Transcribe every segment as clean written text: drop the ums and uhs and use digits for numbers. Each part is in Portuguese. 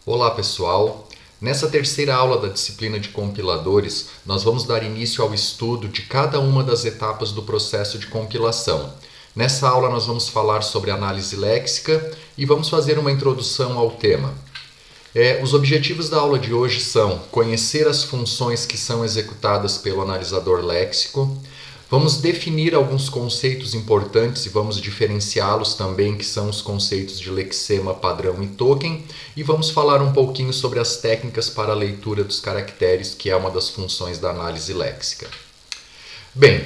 Olá pessoal, nessa terceira aula da disciplina de compiladores, nós vamos dar início ao estudo de cada uma das etapas do processo de compilação. Nessa aula nós vamos falar sobre análise léxica e vamos fazer uma introdução ao tema. Os objetivos da aula de hoje são conhecer as funções que são executadas pelo analisador léxico. Vamos definir alguns conceitos importantes e vamos diferenciá-los também, que são os conceitos de lexema, padrão e token. E vamos falar um pouquinho sobre as técnicas para a leitura dos caracteres, que é uma das funções da análise léxica. Bem,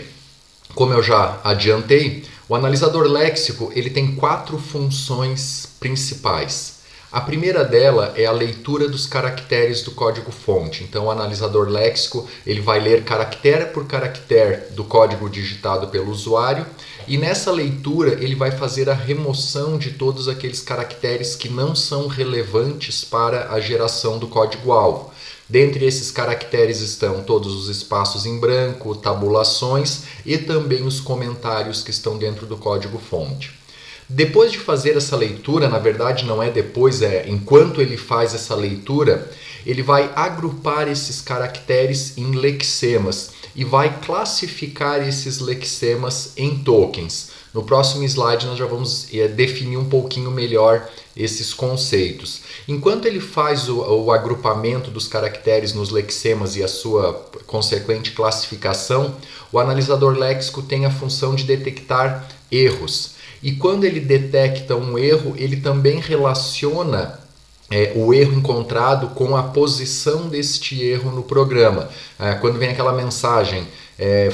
como eu já adiantei, o analisador léxico ele tem 4 funções principais. A primeira dela é a leitura dos caracteres do código-fonte. Então, o analisador léxico ele vai ler caractere por caractere do código digitado pelo usuário e nessa leitura ele vai fazer a remoção de todos aqueles caracteres que não são relevantes para a geração do código-alvo. Dentre esses caracteres estão todos os espaços em branco, tabulações e também os comentários que estão dentro do código-fonte. Depois de fazer essa leitura, na verdade não é depois, enquanto ele faz essa leitura, ele vai agrupar esses caracteres em lexemas e vai classificar esses lexemas em tokens. No próximo slide nós já vamos definir um pouquinho melhor esses conceitos. Enquanto ele faz o agrupamento dos caracteres nos lexemas e a sua consequente classificação, o analisador léxico tem a função de detectar erros. E quando ele detecta um erro, ele também relaciona o erro encontrado com a posição deste erro no programa. Quando vem aquela mensagem,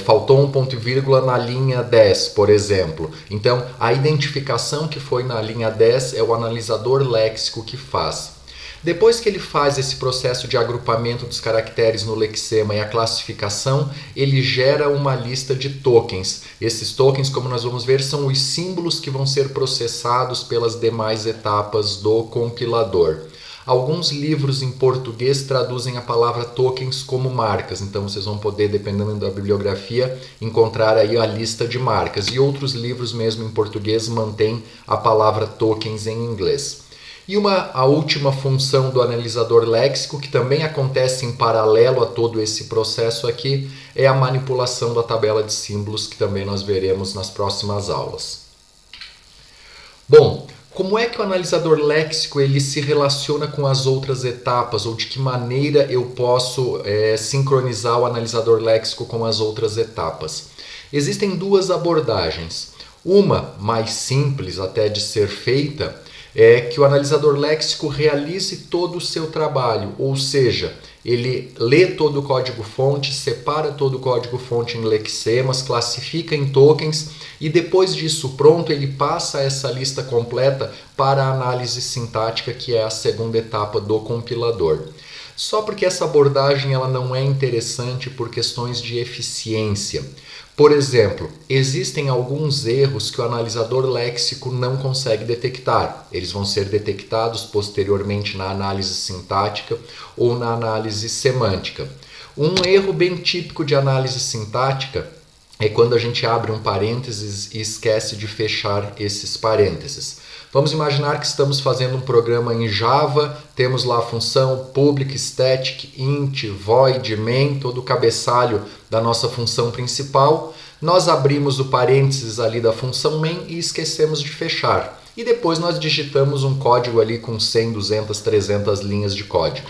faltou um ponto e vírgula na linha 10, por exemplo. Então, a identificação que foi na linha 10 é o analisador léxico que faz. Depois que ele faz esse processo de agrupamento dos caracteres no lexema e a classificação, ele gera uma lista de tokens. Esses tokens, como nós vamos ver, são os símbolos que vão ser processados pelas demais etapas do compilador. Alguns livros em português traduzem a palavra tokens como marcas, então vocês vão poder, dependendo da bibliografia, encontrar aí a lista de marcas. E outros livros mesmo em português mantêm a palavra tokens em inglês. E a última função do analisador léxico, que também acontece em paralelo a todo esse processo aqui, é a manipulação da tabela de símbolos, que também nós veremos nas próximas aulas. Bom, como é que o analisador léxico ele se relaciona com as outras etapas, ou de que maneira eu posso sincronizar o analisador léxico com as outras etapas? Existem duas abordagens. Uma mais simples até de ser feita, é que o analisador léxico realize todo o seu trabalho, ou seja, ele lê todo o código-fonte, separa todo o código-fonte em lexemas, classifica em tokens e depois disso pronto ele passa essa lista completa para a análise sintática, que é a segunda etapa do compilador. Só porque essa abordagem ela não é interessante por questões de eficiência. Por exemplo, existem alguns erros que o analisador léxico não consegue detectar. Eles vão ser detectados posteriormente na análise sintática ou na análise semântica. Um erro bem típico de análise sintática é quando a gente abre um parênteses e esquece de fechar esses parênteses. Vamos imaginar que estamos fazendo um programa em Java, temos lá a função public static int void main, todo o cabeçalho da nossa função principal. Nós abrimos o parênteses ali da função main e esquecemos de fechar. E depois nós digitamos um código ali com 100, 200, 300 linhas de código.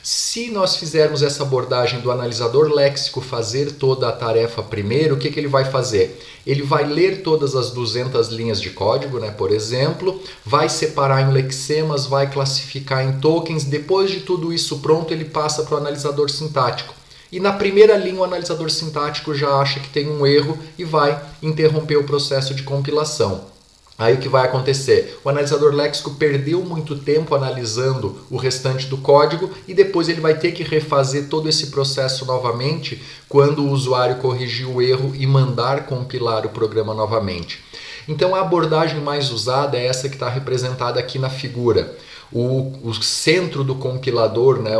Se nós fizermos essa abordagem do analisador léxico fazer toda a tarefa primeiro, o que ele vai fazer? Ele vai ler todas as 200 linhas de código, por exemplo, vai separar em lexemas, vai classificar em tokens, depois de tudo isso pronto, ele passa para o analisador sintático. E na primeira linha o analisador sintático já acha que tem um erro e vai interromper o processo de compilação. Aí o que vai acontecer? O analisador léxico perdeu muito tempo analisando o restante do código e depois ele vai ter que refazer todo esse processo novamente quando o usuário corrigir o erro e mandar compilar o programa novamente. Então a abordagem mais usada é essa que está representada aqui na figura. o centro do compilador, né,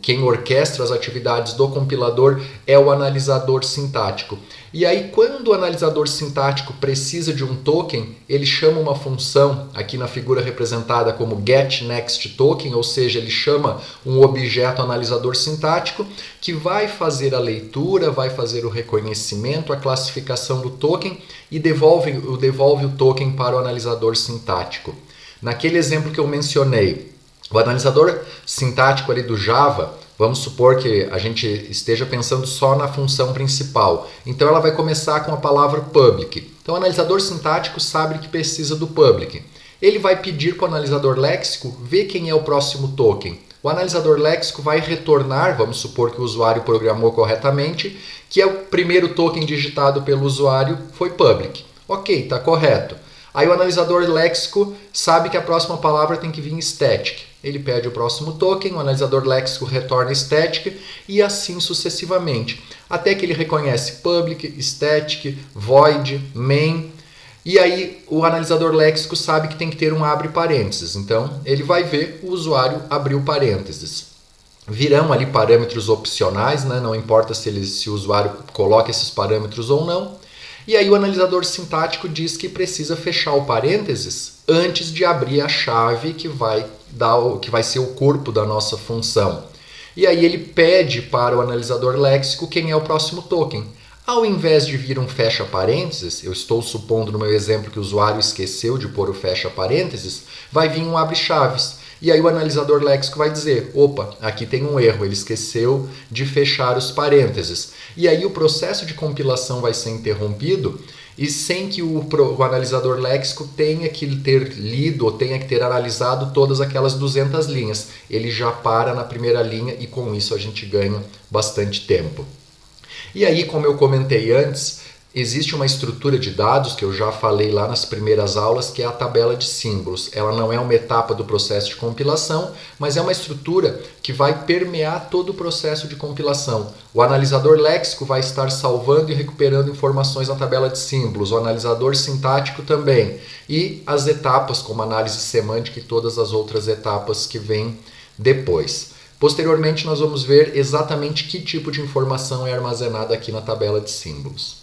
quem orquestra as atividades do compilador é o analisador sintático. E aí, quando o analisador sintático precisa de um token, ele chama uma função, aqui na figura representada como getNextToken, ou seja, ele chama um objeto analisador sintático que vai fazer a leitura, vai fazer o reconhecimento, a classificação do token e devolve o token para o analisador sintático. Naquele exemplo que eu mencionei, o analisador sintático ali do Java, vamos supor que a gente esteja pensando só na função principal. Então ela vai começar com a palavra public. Então o analisador sintático sabe que precisa do public. Ele vai pedir para o analisador léxico ver quem é o próximo token. O analisador léxico vai retornar, vamos supor que o usuário programou corretamente, que é o primeiro token digitado pelo usuário foi public. Ok, está correto. Aí o analisador léxico sabe que a próxima palavra tem que vir static. Ele pede o próximo token, o analisador léxico retorna static e assim sucessivamente. Até que ele reconhece public, static, void, main. E aí o analisador léxico sabe que tem que ter um abre parênteses. Então ele vai ver o usuário abriu parênteses. Virão ali parâmetros opcionais, né? Não importa se o usuário coloca esses parâmetros ou não. E aí o analisador sintático diz que precisa fechar o parênteses antes de abrir a chave que vai ser o corpo da nossa função. E aí ele pede para o analisador léxico quem é o próximo token. Ao invés de vir um fecha parênteses, eu estou supondo no meu exemplo que o usuário esqueceu de pôr o fecha parênteses, vai vir um abre chaves. E aí o analisador léxico vai dizer, opa, aqui tem um erro, ele esqueceu de fechar os parênteses. E aí o processo de compilação vai ser interrompido e sem que o analisador léxico tenha que ter lido ou tenha que ter analisado todas aquelas 200 linhas. Ele já para na primeira linha e com isso a gente ganha bastante tempo. E aí, como eu comentei antes, existe uma estrutura de dados que eu já falei lá nas primeiras aulas, que é a tabela de símbolos. Ela não é uma etapa do processo de compilação, mas é uma estrutura que vai permear todo o processo de compilação. O analisador léxico vai estar salvando e recuperando informações na tabela de símbolos, o analisador sintático também, e as etapas como análise semântica e todas as outras etapas que vêm depois. Posteriormente, nós vamos ver exatamente que tipo de informação é armazenada aqui na tabela de símbolos.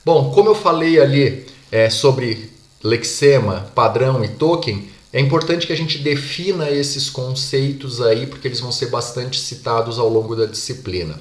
Bom, como eu falei ali sobre lexema, padrão e token, é importante que a gente defina esses conceitos aí, porque eles vão ser bastante citados ao longo da disciplina.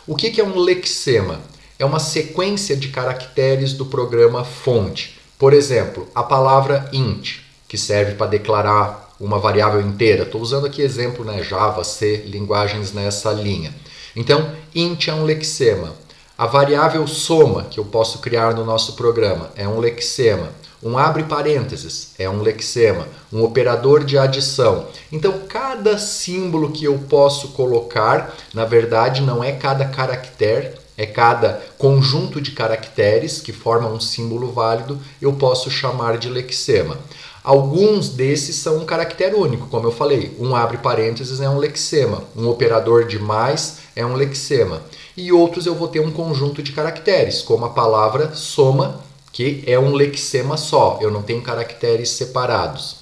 O que é um lexema? É uma sequência de caracteres do programa fonte. Por exemplo, a palavra int, que serve para declarar uma variável inteira. Estou usando aqui exemplo, né, Java, C, linguagens nessa linha. Então, int é um lexema. A variável soma, que eu posso criar no nosso programa, é um lexema. Um abre parênteses é um lexema. Um operador de adição. Então, cada símbolo que eu posso colocar, na verdade, não é cada caractere, é cada conjunto de caracteres que formam um símbolo válido, eu posso chamar de lexema. Alguns desses são um caractere único, como eu falei. Um abre parênteses é um lexema. Um operador de mais é um lexema. E outros eu vou ter um conjunto de caracteres, como a palavra soma, que é um lexema só. Eu não tenho caracteres separados.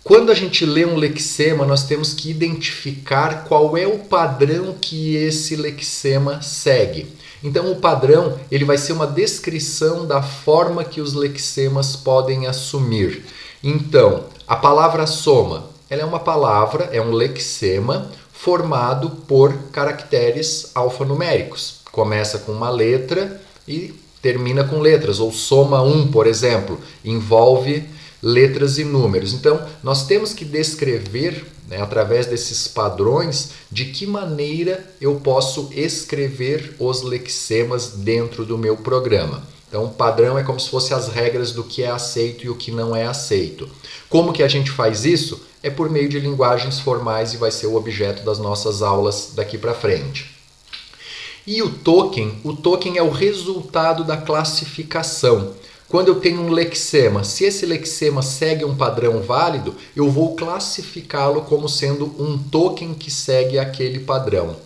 Quando a gente lê um lexema, nós temos que identificar qual é o padrão que esse lexema segue. Então, o padrão ele vai ser uma descrição da forma que os lexemas podem assumir. Então, a palavra soma, ela é uma palavra, é um lexema formado por caracteres alfanuméricos. Começa com uma letra e termina com letras. Ou soma 1, por exemplo, envolve letras e números. Então, nós temos que descrever, através desses padrões, de que maneira eu posso escrever os lexemas dentro do meu programa. Então, o padrão é como se fosse as regras do que é aceito e o que não é aceito. Como que a gente faz isso? É por meio de linguagens formais e vai ser o objeto das nossas aulas daqui para frente. E o token é o resultado da classificação. Quando eu tenho um lexema, se esse lexema segue um padrão válido, eu vou classificá-lo como sendo um token que segue aquele padrão.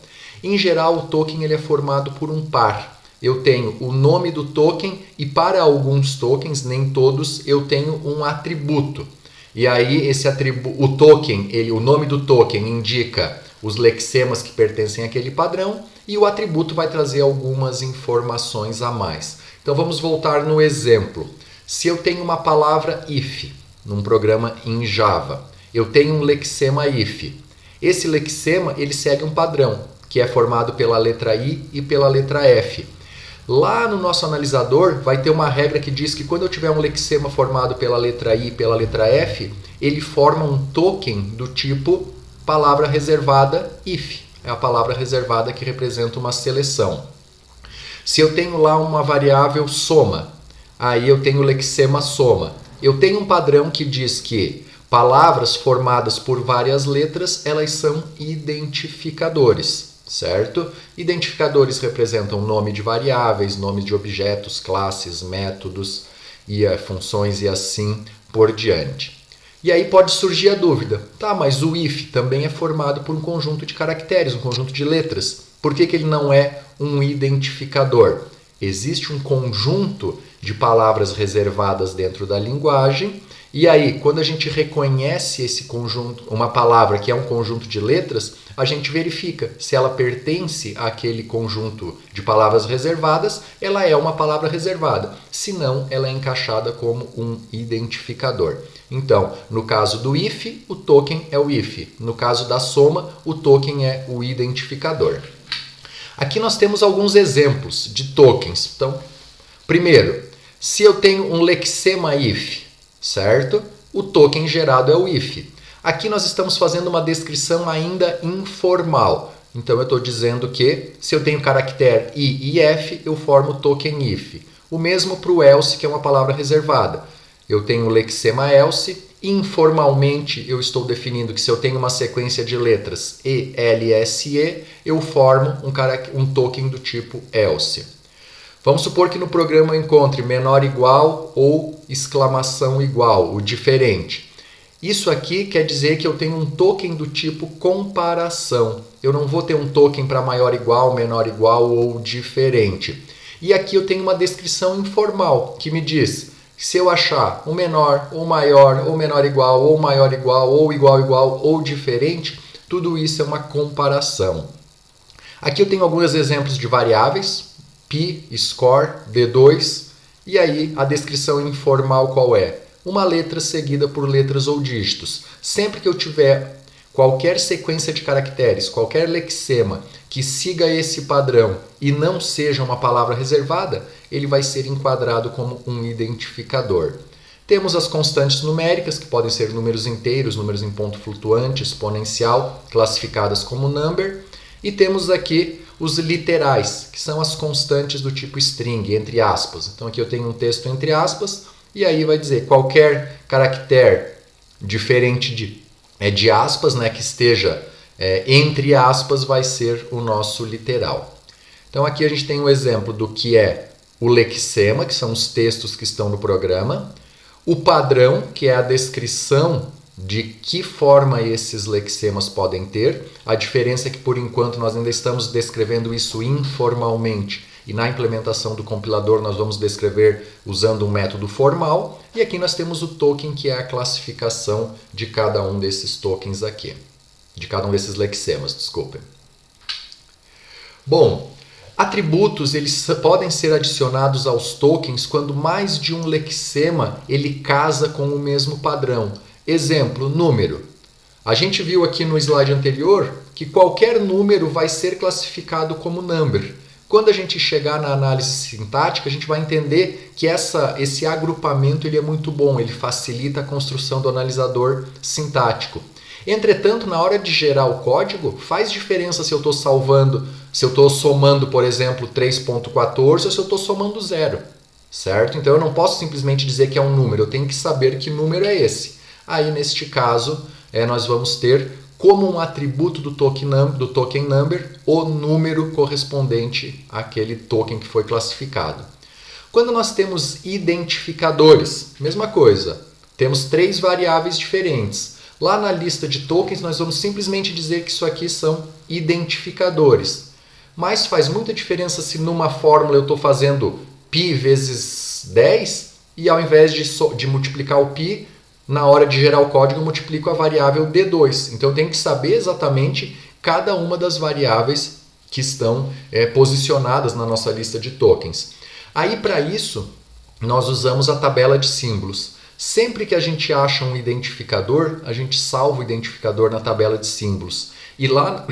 Em geral, o token ele é formado por um par. eu tenho o nome do token e para alguns tokens, nem todos, eu tenho um atributo. E aí esse atributo, o token, o nome do token indica os lexemas que pertencem àquele padrão e o atributo vai trazer algumas informações a mais. Então vamos voltar no exemplo. Se eu tenho uma palavra if num programa em Java, eu tenho um lexema if. Esse lexema ele segue um padrão, que é formado pela letra I e pela letra F. Lá no nosso analisador vai ter uma regra que diz que quando eu tiver um lexema formado pela letra I e pela letra F, ele forma um token do tipo palavra reservada if. É a palavra reservada que representa uma seleção. Se eu tenho lá uma variável soma, aí eu tenho o lexema soma. Eu tenho um padrão que diz que palavras formadas por várias letras, elas são identificadores. Certo? Identificadores representam nome de variáveis, nome de objetos, classes, métodos e funções e assim por diante. E aí pode surgir a dúvida, tá, mas o if também é formado por um conjunto de caracteres, um conjunto de letras. Por que ele não é um identificador? Existe um conjunto de palavras reservadas dentro da linguagem. E aí, quando a gente reconhece esse conjunto, uma palavra que é um conjunto de letras, a gente verifica se ela pertence àquele conjunto de palavras reservadas, ela é uma palavra reservada. Se não, ela é encaixada como um identificador. Então, no caso do if, o token é o if. No caso da soma, o token é o identificador. Aqui nós temos alguns exemplos de tokens. Então, primeiro, se eu tenho um lexema if, certo? O token gerado é o if. Aqui nós estamos fazendo uma descrição ainda informal. Então eu estou dizendo que se eu tenho caractere I e F, eu formo o token if. O mesmo para o else, que é uma palavra reservada. Eu tenho o lexema else. Informalmente eu estou definindo que se eu tenho uma sequência de letras E, L, S, E, eu formo um token do tipo else. Vamos supor que no programa eu encontre menor igual ou exclamação igual, o diferente. Isso aqui quer dizer que eu tenho um token do tipo comparação. Eu não vou ter um token para maior igual, menor igual ou diferente. E aqui eu tenho uma descrição informal que me diz se eu achar o menor, ou maior, ou menor igual, ou maior igual, ou igual, ou diferente, tudo isso é uma comparação. Aqui eu tenho alguns exemplos de variáveis. Pi, score, D2, e aí a descrição informal qual é? Uma letra seguida por letras ou dígitos. Sempre que eu tiver qualquer sequência de caracteres, qualquer lexema que siga esse padrão e não seja uma palavra reservada, ele vai ser enquadrado como um identificador. Temos as constantes numéricas, que podem ser números inteiros, números em ponto flutuante, exponencial, classificadas como number, e temos aqui os literais, que são as constantes do tipo string, entre aspas. Então aqui eu tenho um texto entre aspas, e aí vai dizer qualquer caractere diferente de aspas, né, que esteja entre aspas, vai ser o nosso literal. Então aqui a gente tem um exemplo do que é o lexema, que são os textos que estão no programa, o padrão, que é a descrição de que forma esses lexemas podem ter. A diferença é que, por enquanto, nós ainda estamos descrevendo isso informalmente e na implementação do compilador nós vamos descrever usando um método formal. E aqui nós temos o token, que é a classificação de cada um desses tokens aqui, de cada um desses lexemas, desculpem. Bom, atributos eles podem ser adicionados aos tokens quando mais de um lexema ele casa com o mesmo padrão. Exemplo, número. A gente viu aqui no slide anterior que qualquer número vai ser classificado como number. Quando a gente chegar na análise sintática, a gente vai entender que esse agrupamento ele é muito bom, ele facilita a construção do analisador sintático. Entretanto, na hora de gerar o código, faz diferença se eu estou somando, por exemplo, 3.14 ou se eu estou somando 0, certo? Então eu não posso simplesmente dizer que é um número, eu tenho que saber que número é esse. Aí, neste caso, nós vamos ter como um atributo do token number o número correspondente àquele token que foi classificado. Quando nós temos identificadores, mesma coisa, temos 3 variáveis diferentes. Lá na lista de tokens, nós vamos simplesmente dizer que isso aqui são identificadores. mas faz muita diferença se numa fórmula eu estou fazendo π vezes 10 e ao invés de multiplicar o π, na hora de gerar o código eu multiplico a variável D2. Então eu tenho que saber exatamente cada uma das variáveis que estão posicionadas na nossa lista de tokens. Aí para isso nós usamos a tabela de símbolos. Sempre que a gente acha um identificador, a gente salva o identificador na tabela de símbolos. E lá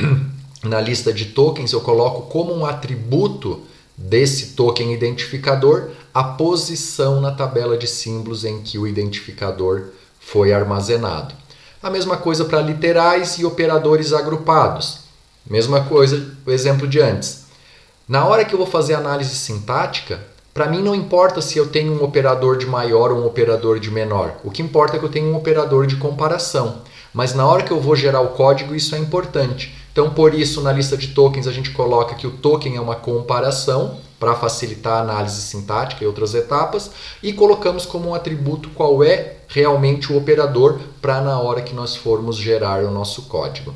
na lista de tokens eu coloco como um atributo desse token identificador a posição na tabela de símbolos em que o identificador foi armazenado. A mesma coisa para literais e operadores agrupados. Mesma coisa, o exemplo de antes. Na hora que eu vou fazer análise sintática, para mim não importa se eu tenho um operador de maior ou um operador de menor. O que importa é que eu tenho um operador de comparação. Mas na hora que eu vou gerar o código, isso é importante. Então, por isso, na lista de tokens, a gente coloca que o token é uma comparação para facilitar a análise sintática e outras etapas. E colocamos como um atributo qual é realmente o operador para na hora que nós formos gerar o nosso código.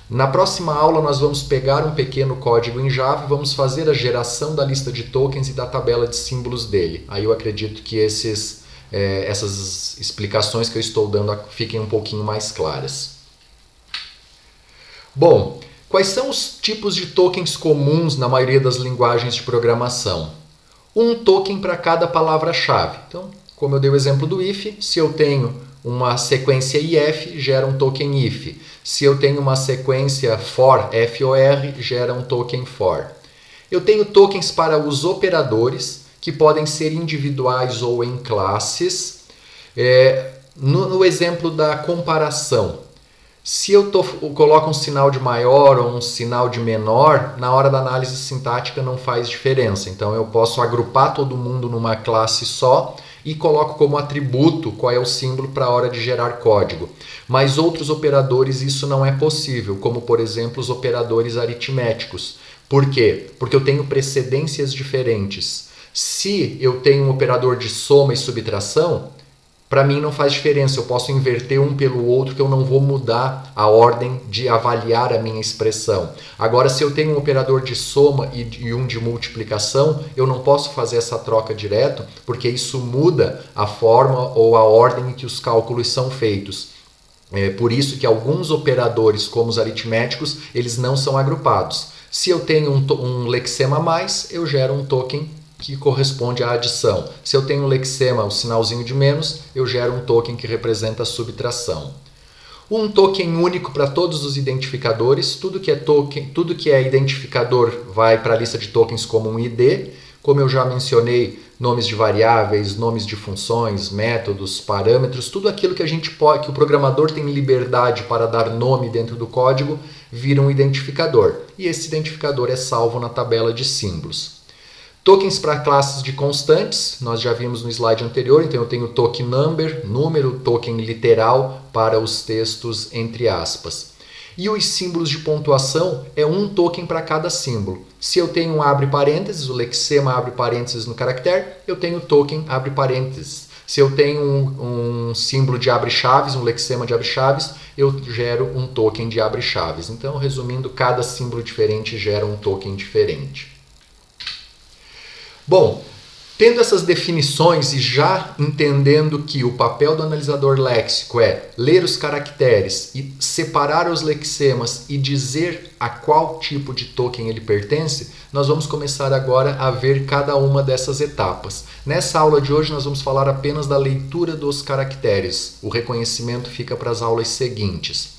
Na próxima aula nós vamos pegar um pequeno código em Java e vamos fazer a geração da lista de tokens e da tabela de símbolos dele. Aí eu acredito que essas explicações que eu estou dando fiquem um pouquinho mais claras. Bom, quais são os tipos de tokens comuns na maioria das linguagens de programação? Um token para cada palavra-chave. Então, como eu dei o exemplo do if, se eu tenho uma sequência if, gera um token if. Se eu tenho uma sequência for, for, gera um token for. Eu tenho tokens para os operadores, que podem ser individuais ou em classes. No exemplo da comparação, se eu coloco um sinal de maior ou um sinal de menor, na hora da análise sintática não faz diferença. Então eu posso agrupar todo mundo numa classe só e coloco como atributo qual é o símbolo para a hora de gerar código. Mas outros operadores isso não é possível, como por exemplo os operadores aritméticos. Por quê? Porque eu tenho precedências diferentes. Se eu tenho um operador de soma e subtração, para mim não faz diferença, eu posso inverter um pelo outro que eu não vou mudar a ordem de avaliar a minha expressão. Agora, se eu tenho um operador de soma e um de multiplicação, eu não posso fazer essa troca direto, porque isso muda a forma ou a ordem em que os cálculos são feitos. É por isso que alguns operadores, como os aritméticos, eles não são agrupados. Se eu tenho um lexema a mais, eu gero um token que corresponde à adição. Se eu tenho um lexema, o sinalzinho de menos, eu gero um token que representa a subtração. Um token único para todos os identificadores. Tudo que é identificador vai para a lista de tokens como um ID. Como eu já mencionei, nomes de variáveis, nomes de funções, métodos, parâmetros, tudo aquilo que que o programador tem liberdade para dar nome dentro do código, vira um identificador. E esse identificador é salvo na tabela de símbolos. Tokens para classes de constantes, nós já vimos no slide anterior, então eu tenho token number, número, token literal para os textos entre aspas. E os símbolos de pontuação é um token para cada símbolo. Se eu tenho um abre parênteses, o lexema abre parênteses no caractere, eu tenho token abre parênteses. Se eu tenho um símbolo de abre chaves, um lexema de abre chaves, eu gero um token de abre chaves. Então, resumindo, cada símbolo diferente gera um token diferente. Bom, tendo essas definições e já entendendo que o papel do analisador léxico é ler os caracteres e separar os lexemas e dizer a qual tipo de token ele pertence, nós vamos começar agora a ver cada uma dessas etapas. Nessa aula de hoje nós vamos falar apenas da leitura dos caracteres. O reconhecimento fica para as aulas seguintes.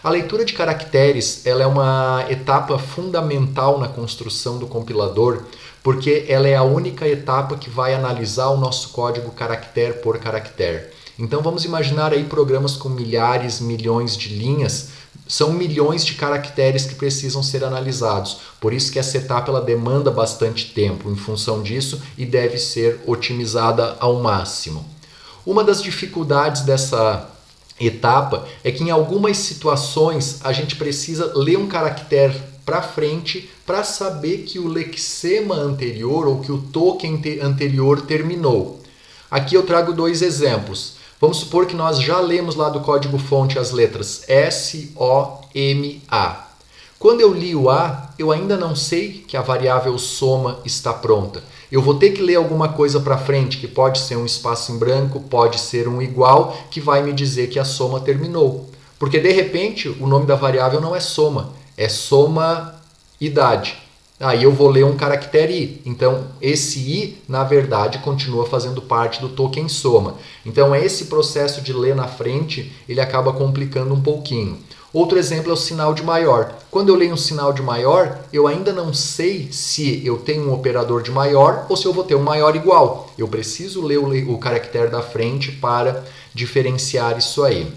A leitura de caracteres ela é uma etapa fundamental na construção do compilador, porque ela é a única etapa que vai analisar o nosso código caractere por caractere. Então vamos imaginar aí programas com milhares, milhões de linhas, são milhões de caracteres que precisam ser analisados. Por isso que essa etapa ela demanda bastante tempo em função disso e deve ser otimizada ao máximo. Uma das dificuldades dessa etapa é que em algumas situações a gente precisa ler um caractere para frente para saber que o lexema anterior ou que o token anterior terminou. Aqui eu trago dois exemplos. Vamos supor que nós já lemos lá do código-fonte as letras S, O, M, A. Quando eu li o A, eu ainda não sei que a variável soma está pronta. Eu vou ter que ler alguma coisa para frente, que pode ser um espaço em branco, pode ser um igual, que vai me dizer que a soma terminou. Porque, de repente, o nome da variável não é soma, é soma idade. Aí eu vou ler um caractere i. Então, esse i, na verdade, continua fazendo parte do token soma. Então, esse processo de ler na frente, ele acaba complicando um pouquinho. Outro exemplo é o sinal de maior. Quando eu leio um sinal de maior, eu ainda não sei se eu tenho um operador de maior ou se eu vou ter um maior igual. Eu preciso ler o caractere da frente para diferenciar isso aí.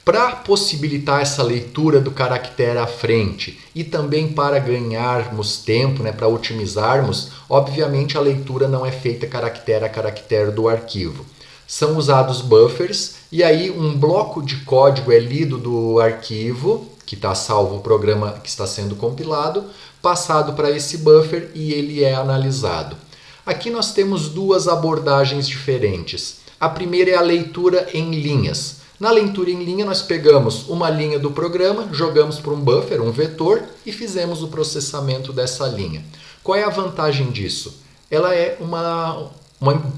Para possibilitar essa leitura do caractere à frente e também para ganharmos tempo, para otimizarmos, obviamente a leitura não é feita caractere a caractere do arquivo. São usados buffers e aí um bloco de código é lido do arquivo, que está salvo o programa que está sendo compilado, passado para esse buffer e ele é analisado. Aqui nós temos duas abordagens diferentes. A primeira é a leitura em linhas. Na leitura em linha, nós pegamos uma linha do programa, jogamos para um buffer, um vetor, e fizemos o processamento dessa linha. Qual é a vantagem disso? Ela é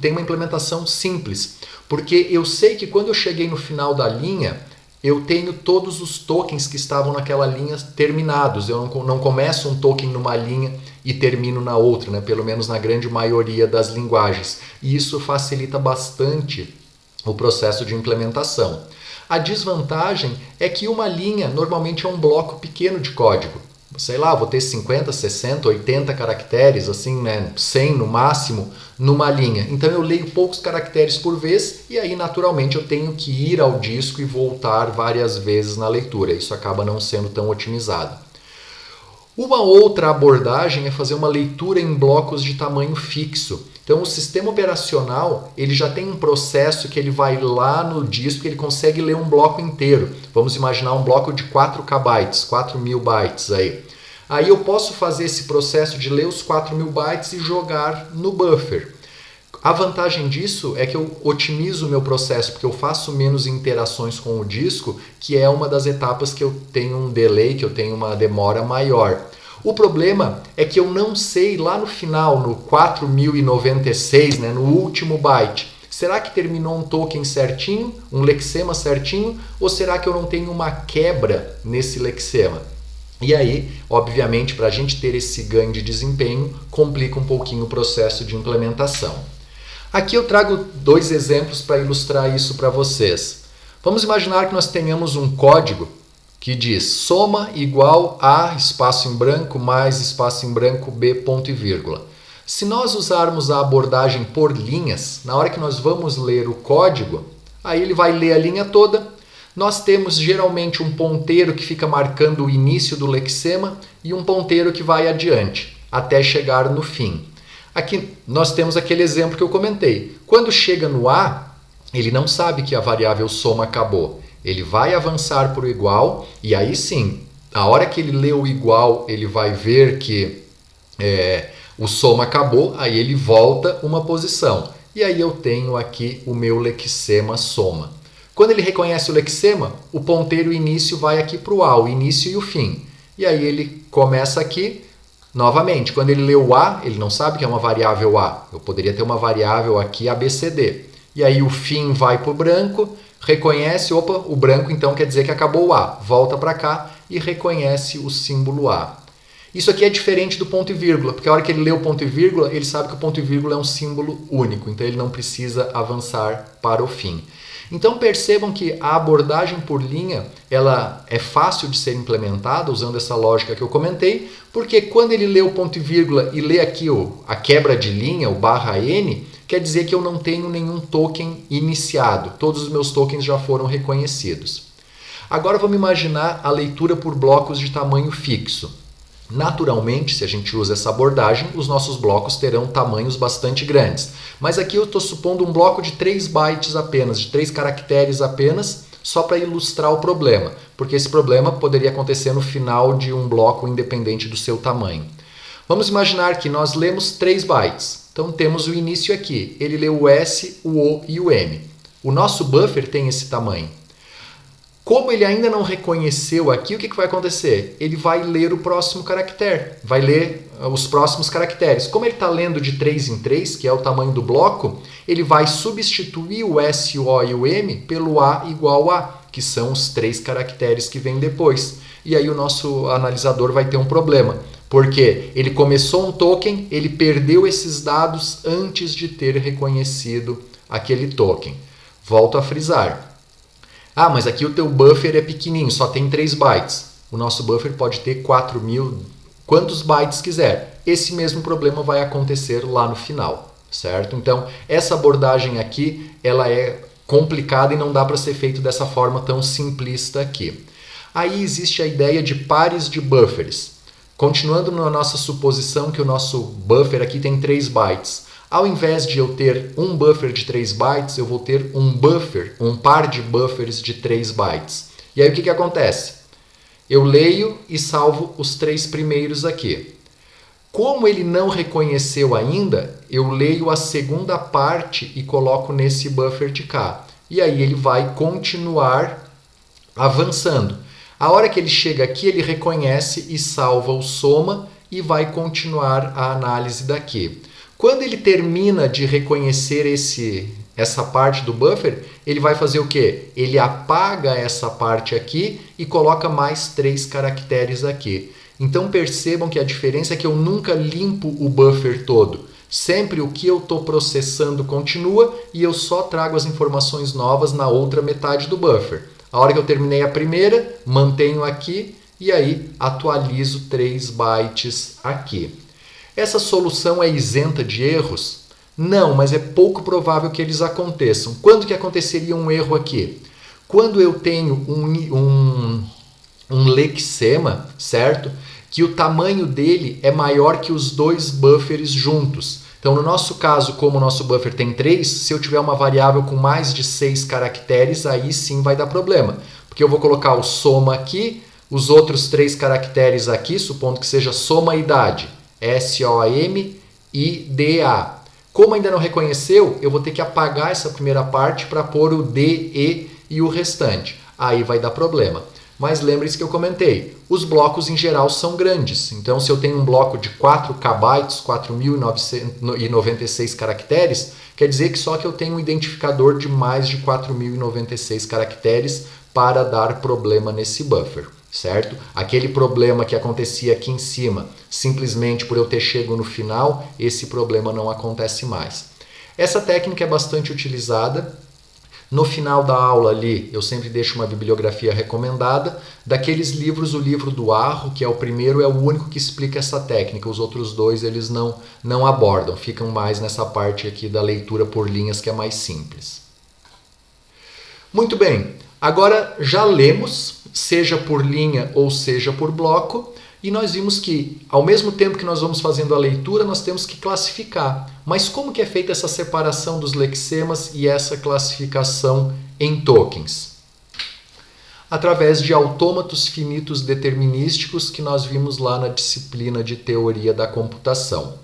tem uma implementação simples, porque eu sei que quando eu cheguei no final da linha, eu tenho todos os tokens que estavam naquela linha terminados. Eu não começo um token numa linha e termino na outra, pelo menos na grande maioria das linguagens. E isso facilita bastante o processo de implementação. A desvantagem é que uma linha normalmente é um bloco pequeno de código. Sei lá, vou ter 50, 60, 80 caracteres, assim, 100 no máximo, numa linha. Então eu leio poucos caracteres por vez e aí naturalmente eu tenho que ir ao disco e voltar várias vezes na leitura. Isso acaba não sendo tão otimizado. Uma outra abordagem é fazer uma leitura em blocos de tamanho fixo. Então o sistema operacional ele já tem um processo que ele vai lá no disco e ele consegue ler um bloco inteiro. Vamos imaginar um bloco de 4K bytes, 4.000 bytes aí. Aí eu posso fazer esse processo de ler os 4.000 bytes e jogar no buffer. A vantagem disso é que eu otimizo o meu processo, porque eu faço menos interações com o disco, que é uma das etapas que eu tenho um delay, que eu tenho uma demora maior. O problema é que eu não sei lá no final, no 4096, no último byte, será que terminou um token certinho, um lexema certinho, ou será que eu não tenho uma quebra nesse lexema? E aí, obviamente, para a gente ter esse ganho de desempenho, complica um pouquinho o processo de implementação. Aqui eu trago dois exemplos para ilustrar isso para vocês. Vamos imaginar que nós tenhamos um código que diz soma igual a espaço em branco mais espaço em branco b ponto e vírgula. Se nós usarmos a abordagem por linhas, na hora que nós vamos ler o código, aí ele vai ler a linha toda. Nós temos geralmente um ponteiro que fica marcando o início do lexema e um ponteiro que vai adiante, até chegar no fim. Aqui nós temos aquele exemplo que eu comentei. Quando chega no A, ele não sabe que a variável soma acabou. Ele vai avançar para o igual e aí sim, a hora que ele lê o igual, ele vai ver que o soma acabou, aí ele volta uma posição. E aí eu tenho aqui o meu lexema soma. Quando ele reconhece o lexema, o ponteiro início vai aqui para o A, o início e o fim. E aí ele começa aqui. Novamente, quando ele lê o A, ele não sabe que é uma variável A. Eu poderia ter uma variável aqui ABCD. E aí o fim vai para o branco, reconhece, opa, o branco então quer dizer que acabou o A. Volta para cá e reconhece o símbolo A. Isso aqui é diferente do ponto e vírgula, porque a hora que ele lê o ponto e vírgula, ele sabe que o ponto e vírgula é um símbolo único, então ele não precisa avançar para o fim. Então percebam que a abordagem por linha ela é fácil de ser implementada usando essa lógica que eu comentei, porque quando ele lê o ponto e vírgula e lê aqui a quebra de linha, o /n, quer dizer que eu não tenho nenhum token iniciado. Todos os meus tokens já foram reconhecidos. Agora vamos imaginar a leitura por blocos de tamanho fixo. Naturalmente, se a gente usa essa abordagem, os nossos blocos terão tamanhos bastante grandes. Mas aqui eu estou supondo um bloco de 3 bytes apenas, de 3 caracteres apenas, só para ilustrar o problema, porque esse problema poderia acontecer no final de um bloco independente do seu tamanho. Vamos imaginar que nós lemos 3 bytes. Então temos o início aqui, ele lê o S, o O e o M. O nosso buffer tem esse tamanho. Como ele ainda não reconheceu aqui, o que vai acontecer? Ele vai ler o próximo caractere, vai ler os próximos caracteres. Como ele está lendo de 3 em 3, que é o tamanho do bloco, ele vai substituir o S, o O e o M pelo A igual a, que são os 3 caracteres que vêm depois. E aí o nosso analisador vai ter um problema, porque ele começou um token, ele perdeu esses dados antes de ter reconhecido aquele token. Volto a frisar. Ah, mas aqui o teu buffer é pequenininho, só tem 3 bytes. O nosso buffer pode ter 4.000, quantos bytes quiser. Esse mesmo problema vai acontecer lá no final, certo? Então, essa abordagem aqui, ela é complicada e não dá para ser feito dessa forma tão simplista aqui. Aí existe a ideia de pares de buffers. Continuando na nossa suposição que o nosso buffer aqui tem 3 bytes. Ao invés de eu ter um buffer de 3 bytes, eu vou ter um par de buffers de 3 bytes. E aí o que acontece? Eu leio e salvo os 3 primeiros aqui. Como ele não reconheceu ainda, eu leio a segunda parte e coloco nesse buffer de cá. E aí ele vai continuar avançando. A hora que ele chega aqui, ele reconhece e salva o soma e vai continuar a análise daqui. Quando ele termina de reconhecer essa parte do buffer, ele vai fazer o quê? Ele apaga essa parte aqui e coloca mais 3 caracteres aqui. Então percebam que a diferença é que eu nunca limpo o buffer todo. Sempre o que eu estou processando continua e eu só trago as informações novas na outra metade do buffer. A hora que eu terminei a primeira, mantenho aqui e aí atualizo 3 bytes aqui. Essa solução é isenta de erros? Não, mas é pouco provável que eles aconteçam. Quando que aconteceria um erro aqui? Quando eu tenho um lexema, certo? Que o tamanho dele é maior que os 2 buffers juntos. Então, no nosso caso, como o nosso buffer tem 3, se eu tiver uma variável com mais de 6 caracteres, aí sim vai dar problema. Porque eu vou colocar o soma aqui, os outros 3 caracteres aqui, supondo que seja soma idade. S-O-M e D-A. Como ainda não reconheceu, eu vou ter que apagar essa primeira parte para pôr o D, E e o restante. Aí vai dar problema. Mas lembre-se que eu comentei, os blocos em geral são grandes. Então, se eu tenho um bloco de 4 KB, 4.096 caracteres, quer dizer que só que eu tenho um identificador de mais de 4.096 caracteres para dar problema nesse buffer. Certo? Aquele problema que acontecia aqui em cima, simplesmente por eu ter chego no final, esse problema não acontece mais. Essa técnica é bastante utilizada. No final da aula ali, eu sempre deixo uma bibliografia recomendada. Daqueles livros, o livro do Arro, que é o primeiro, é o único que explica essa técnica. Os outros 2 eles não abordam, ficam mais nessa parte aqui da leitura por linhas que é mais simples. Muito bem, agora já lemos, seja por linha ou seja por bloco, e nós vimos que, ao mesmo tempo que nós vamos fazendo a leitura, nós temos que classificar. Mas como que é feita essa separação dos lexemas e essa classificação em tokens? Através de autômatos finitos determinísticos que nós vimos lá na disciplina de teoria da computação.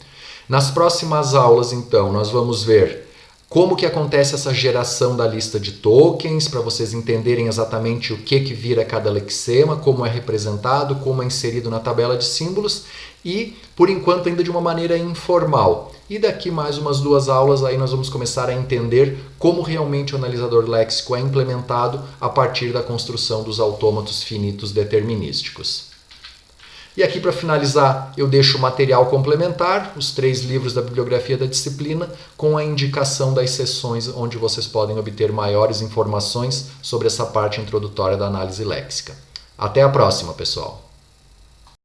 Nas próximas aulas, então, nós vamos ver como que acontece essa geração da lista de tokens, para vocês entenderem exatamente o que vira cada lexema, como é representado, como é inserido na tabela de símbolos e, por enquanto, ainda de uma maneira informal. E daqui mais umas 2 aulas aí nós vamos começar a entender como realmente o analisador léxico é implementado a partir da construção dos autômatos finitos determinísticos. E aqui, para finalizar, eu deixo o material complementar, os 3 livros da bibliografia da disciplina, com a indicação das seções onde vocês podem obter maiores informações sobre essa parte introdutória da análise léxica. Até a próxima, pessoal!